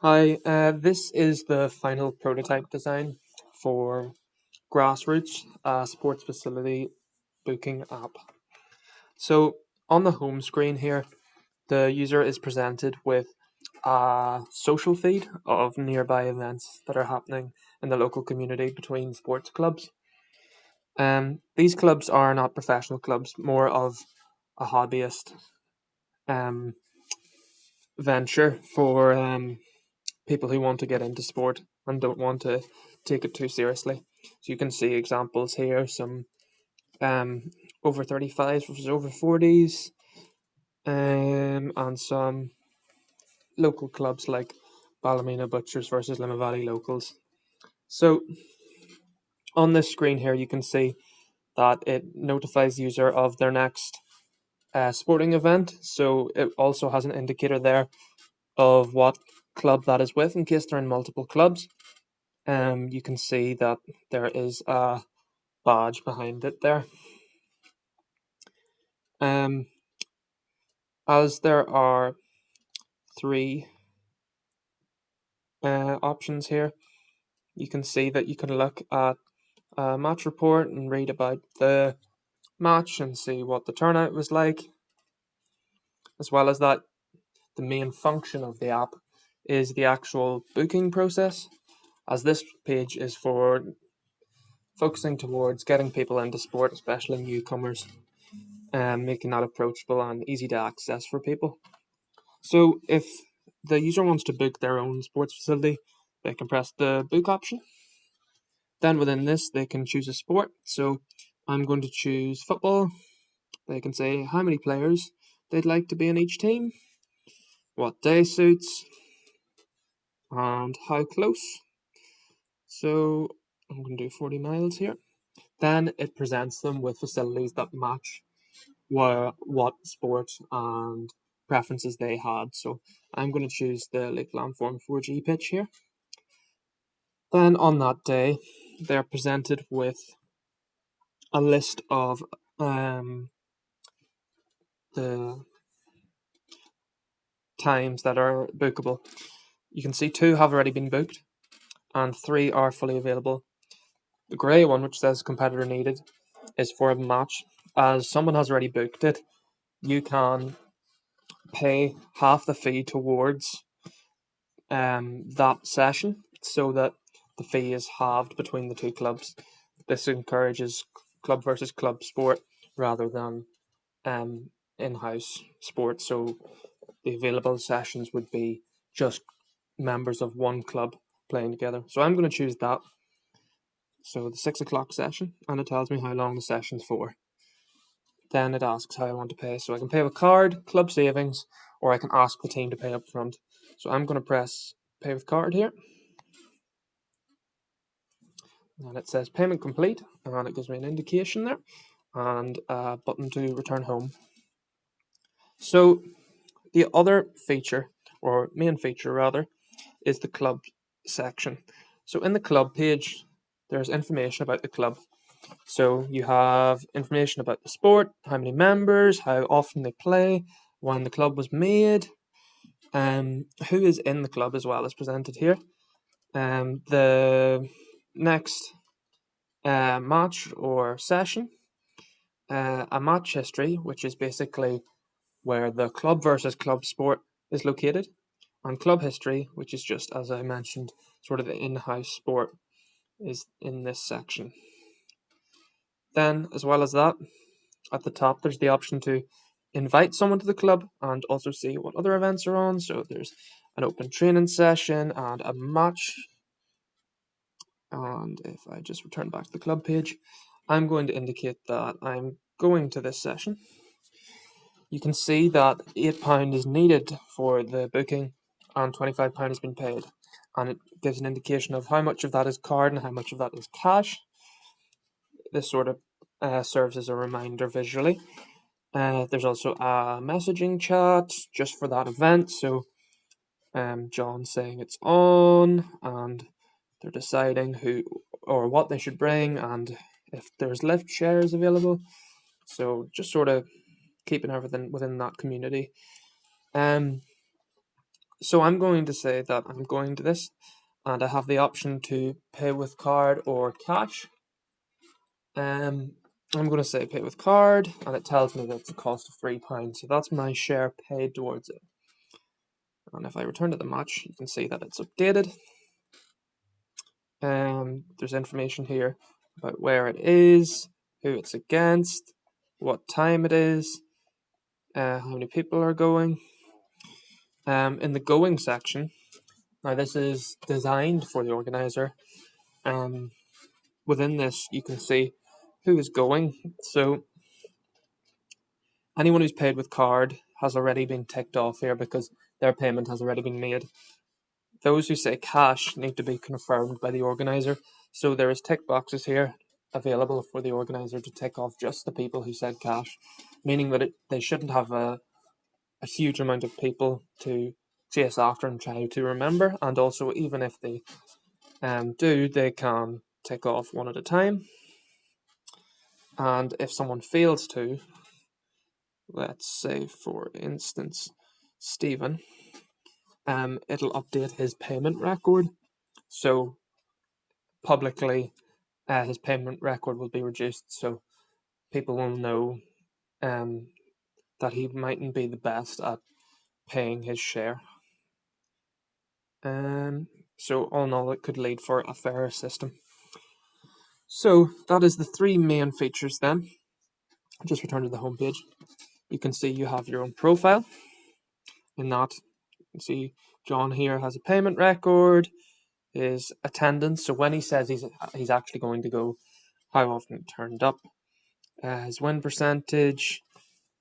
Hi, this is the final prototype design for Grassroots, a sports facility booking app. So on the home screen here, the user is presented with a social feed of nearby events that are happening in the local community between sports clubs. These clubs are not professional clubs, more of a hobbyist um, venture for people who want to get into sport and don't want to take it too seriously. So you can see examples here, some over 35s versus over 40s, and some local clubs like Ballymena Butchers versus Limavady Locals. So on this screen here, you can see that it notifies the user of their next sporting event. So it also has an indicator there of what club that is with in case they're in multiple clubs. You can see that there is a badge behind it there. Um, as there are three options here, you can see that you can look at a match report and read about the match and see what the turnout was like. As well as that, the main function of the app is the actual booking process, as this page is for focusing towards getting people into sport, especially newcomers, and making that approachable and easy to access for people. So if the user wants to book their own sports facility, they can press the book option. Then within this, they can choose a sport. So I'm going to choose football. They can say how many players they'd like to be in each team, what day suits, and how close. So I'm going to do 40 miles here. Then it presents them with facilities that match what sport and preferences they had. So I'm going to choose the Lake Landform 4G pitch here. Then on that day, they're presented with a list of the times that are bookable. You can see 2 have already been booked and 3 are fully available. The grey one, which says competitor needed, is for a match. As someone has already booked it, you can pay half the fee towards that session so that the fee is halved between the two clubs. This encourages club versus club sport rather than in-house sport. So the available sessions would be just members of one club playing together. So I'm going to choose that. So the 6 o'clock session, and it tells me how long the session's for. Then it asks how I want to pay. So I can pay with card, club savings, or I can ask the team to pay up front. So I'm going to press pay with card here. And it says payment complete, and it gives me an indication there and a button to return home. So the other feature, or main feature rather, is the club section. So in the club page, there's information about the club. So you have information about the sport, how many members, how often they play, when the club was made, who is in the club as well as presented here. The next match or session, a match history, which is basically where the club versus club sport is located, and club history, which is just, as I mentioned, sort of the in-house sport, is in this section. Then, as well as that, at the top there's the option to invite someone to the club and also see what other events are on. So there's an open training session and a match. And if I just return back to the club page, I'm going to indicate that I'm going to this session. You can see that £8 is needed for the booking and £25 has been paid. And it gives an indication of how much of that is card and how much of that is cash. This sort of serves as a reminder visually. There's also a messaging chat just for that event. So John's saying it's on and they're deciding who or what they should bring and if there's lift shares available. So just sort of keeping everything within that community. So I'm going to say that I'm going to this, and I have the option to pay with card or cash. I'm going to say pay with card, and it tells me that it's a cost of £3, so that's my share paid towards it. And if I return to the match, you can see that it's updated. There's information here about where it is, who it's against, what time it is, how many people are going. In the going section, now this is designed for the organizer. Within this, you can see who is going. So anyone who's paid with card has already been ticked off here because their payment has already been made. Those who say cash need to be confirmed by the organizer. So there is tick boxes here available for the organizer to tick off just the people who said cash, meaning that they shouldn't have a huge amount of people to chase after and try to remember. And also, even if they do, they can tick off one at a time. And if someone fails to, let's say for instance Stephen, it'll update his payment record. So publicly, his payment record will be reduced, so people will know that he mightn't be the best at paying his share. So all in all, it could lead for a fairer system. So that is the three main features then. I'll just return to the home page. You can see you have your own profile. In that, you can see John here has a payment record, his attendance, so when he says he's actually going to go, how often it turned up, his win percentage,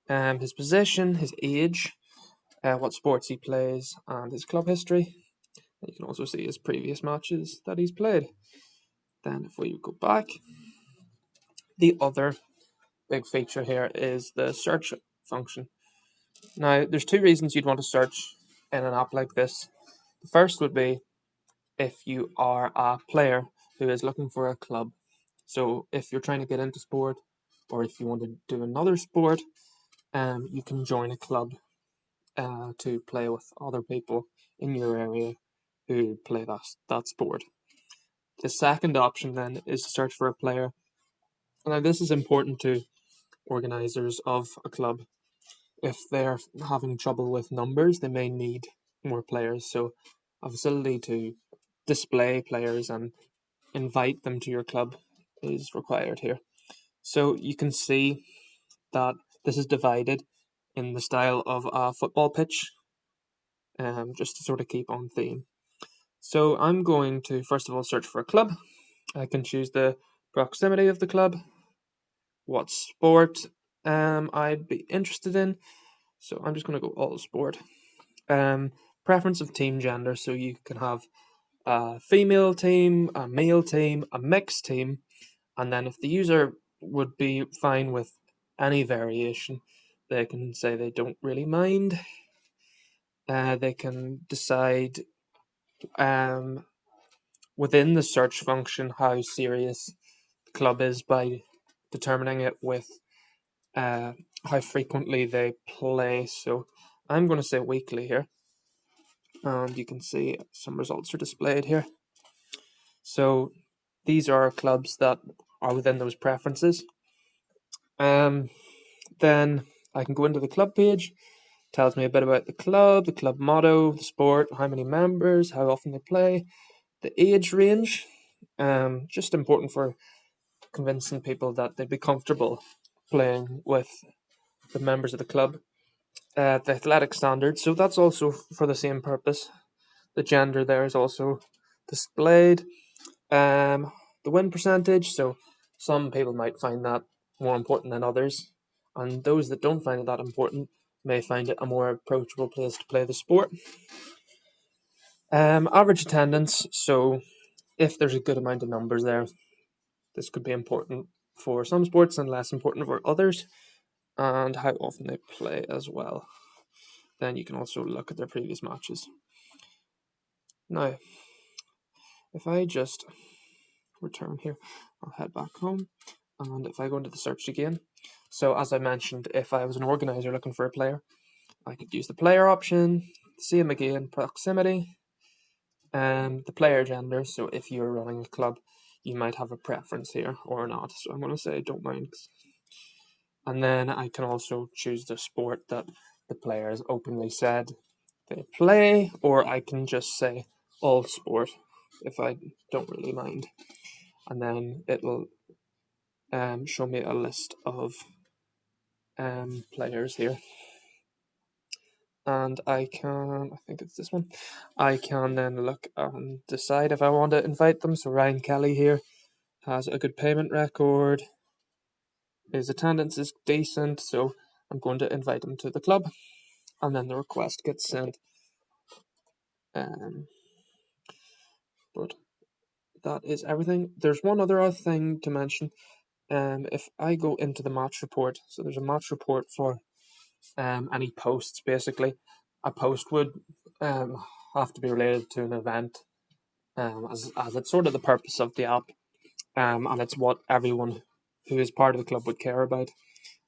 his position, his age, what sports he plays, and his club history. And you can also see his previous matches that he's played. Then if we go back, the other big feature here is the search function. Now, there's two reasons you'd want to search in an app like this. The first would be if you are a player who is looking for a club. So if you're trying to get into sport, or if you want to do another sport, you can join a club to play with other people in your area who play that sport. The second option then is to search for a player. Now this is important to organisers of a club. If they're having trouble with numbers, they may need more players. So a facility to display players and invite them to your club is required here. So you can see that this is divided in the style of a football pitch, just to sort of keep on theme. So I'm going to first of all search for a club. I can choose the proximity of the club, what sport I'd be interested in. So I'm just going to go all sport. Preference of team gender, so you can have a female team, a male team, a mixed team, and then if the user would be fine with any variation, they can say they don't really mind. They can decide within the search function how serious the club is by determining it with how frequently they play. So I'm going to say weekly here, and you can see some results are displayed here. So these are clubs that are within those preferences. Then I can go into the club page. Tells me a bit about the club motto, the sport, how many members, how often they play, the age range. Just important for convincing people that they'd be comfortable playing with the members of the club. The athletic standards, so that's also for the same purpose. The gender there is also displayed. The win percentage, so some people might find that more important than others, and those that don't find it that important may find it a more approachable place to play the sport. Average attendance, so if there's a good amount of numbers there, this could be important for some sports and less important for others, and how often they play as well. Then you can also look at their previous matches. Now, if I just return here, I'll head back home, and if I go into the search again, so as I mentioned, if I was an organizer looking for a player, I could use the player option, same again, proximity, the player gender. So if you're running a club, you might have a preference here or not. So I'm going to say don't mind. And then I can also choose the sport that the players openly said they play, or I can just say all sport if I don't really mind. And then it'll show me a list of players here. And I think it's this one, I can then look and decide if I want to invite them. So Ryan Kelly here has a good payment record, his attendance is decent, so I'm going to invite him to the club, and then the request gets sent. But that is everything. There's one other thing to mention. If I go into the match report, so there's a match report for any posts. Basically, a post would have to be related to an event, as it's sort of the purpose of the app, and it's what everyone who is part of the club would care about,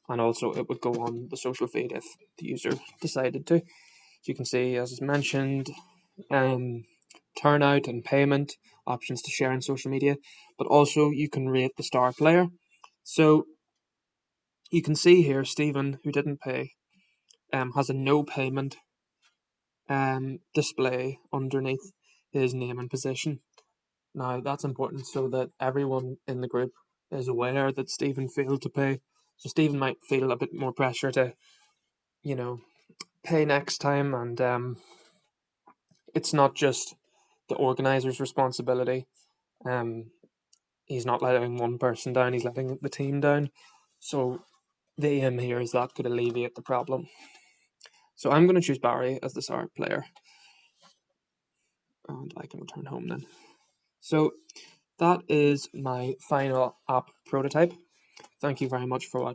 and also it would go on the social feed if the user decided to. So you can see, as mentioned, turnout and payment options to share on social media, but also you can rate the star player. So you can see here Stephen, who didn't pay, has a no payment display underneath his name and position. Now that's important so that everyone in the group is aware that Stephen failed to pay. So Stephen might feel a bit more pressure to, pay next time, and it's not just the organizer's responsibility. He's not letting one person down, he's letting the team down. So the aim here is that could alleviate the problem. So I'm going to choose Barry as the star player, and I can return home then. So that is my final app prototype. Thank you very much for watching.